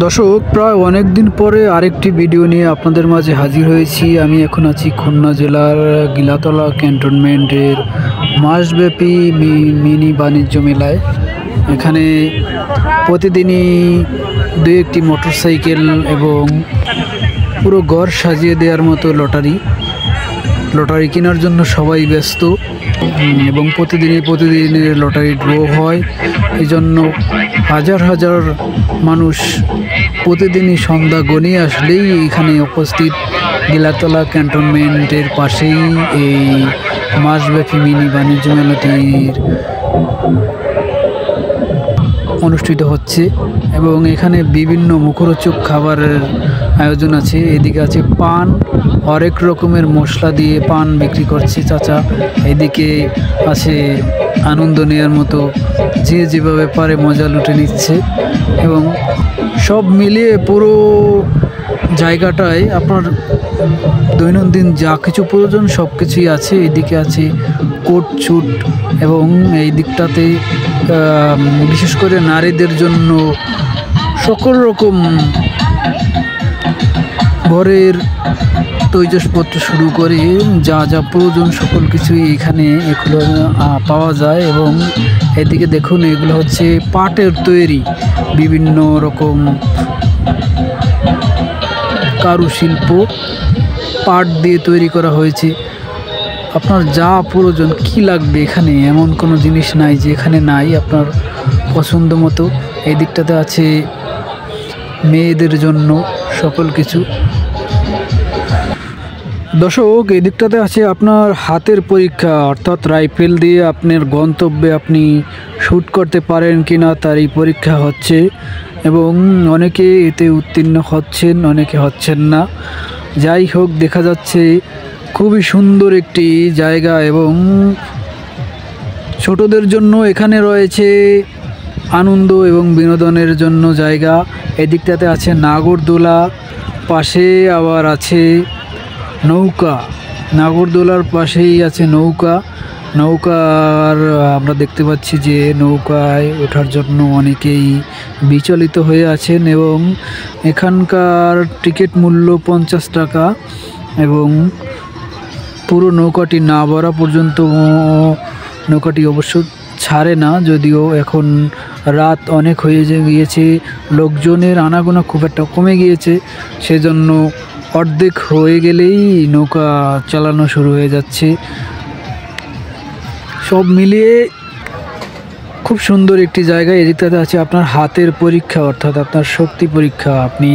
দর্শক, প্রায় অনেক দিন পরে আরেকটি ভিডিও নিয়ে আপনাদের মাঝে হাজির হয়েছি। আমি এখন আছি খুলনা জেলার গিলাতলা ক্যান্টনমেন্টের মাসব্যাপী মিনি বাণিজ্য মেলায়। এখানে প্রতিদিনই দুই একটি মোটরসাইকেল এবং পুরো ঘর সাজিয়ে দেওয়ার মতো লটারি কেনার জন্য সবাই ব্যস্ত এবং প্রতিদিনের লটারি ড্র হয়। এই জন্য হাজার হাজার মানুষ প্রতিদিনই সন্ধ্যা গনিয়ে আসলেই এখানে উপস্থিত। গিলাতলা ক্যান্টনমেন্টের পাশেই এই মাসব্যাপী মিনি বাণিজ্য মেলাটির অনুষ্ঠিত হচ্ছে এবং এখানে বিভিন্ন মুখরোচক খাবারের আয়োজন আছে। এদিকে আছে পান, হরেক রকমের মশলা দিয়ে পান বিক্রি করছে চাচা। এদিকে আছে আনন্দ নেওয়ার মতো, যে যেভাবে পারে মজা লুটে নিচ্ছে এবং সব মিলিয়ে পুরো জায়গাটায় আপনার দৈনন্দিন যা কিছু প্রয়োজন সব কিছুই আছে। এদিকে আছে কোট ছুট এবং এই দিকটাতে বিশেষ করে নারীদের জন্য সকল রকম ঘরের তৈজসপত্র শুরু করে যা যা প্রয়োজন সকল কিছুই এখানে এগুলো পাওয়া যায়। এবং এদিকে দেখুন, এগুলো হচ্ছে পাটের তৈরি, বিভিন্ন রকম কারুশিল্প পাট দিয়ে তৈরি করা হয়েছে। আপনার যা প্রয়োজন কি লাগবে এখানে এমন কোনো জিনিস নাই যে এখানে নাই, আপনার পছন্দ মতো। এই দিকটাতে আছে মেয়েদের জন্য সকল কিছু। দর্শক, এই দিকটাতে আছে আপনার হাতের পরীক্ষা, অর্থাৎ রাইফেল দিয়ে আপনার গন্তব্যে আপনি শ্যুট করতে পারেন কিনা তার এই পরীক্ষা হচ্ছে এবং অনেকে এতে উত্তীর্ণ হচ্ছেন, অনেকে হচ্ছেন না। যাই হোক, দেখা যাচ্ছে খুবই সুন্দর একটি জায়গা এবং ছোটদের জন্য এখানে রয়েছে আনন্দ এবং বিনোদনের জন্য জায়গা। এদিকটাতে আছে নাগরদোলা, পাশে আবার আছে নৌকা। নাগরদোলার পাশেই আছে নৌকার আমরা দেখতে পাচ্ছি যে নৌকায় ওঠার জন্য অনেকেই বিচলিত হয়ে আছেন এবং এখানকার টিকিট মূল্য 50 টাকা এবং পুরো নৌকাটি না ভরা পর্যন্ত নৌকাটি অবশ্য ছাড়ে না, যদিও এখন রাত অনেক হয়ে গিয়েছে, লোকজনের আনাগোনা খুব একটা কমে গিয়েছে, সেজন্য অর্ধেক হয়ে গেলেই নৌকা চালানো শুরু হয়ে যাচ্ছে। সব মিলিয়ে খুব সুন্দর একটি জায়গা। এদিকটাতে আছে আপনার হাতের পরীক্ষা, অর্থাৎ আপনার শক্তি পরীক্ষা। আপনি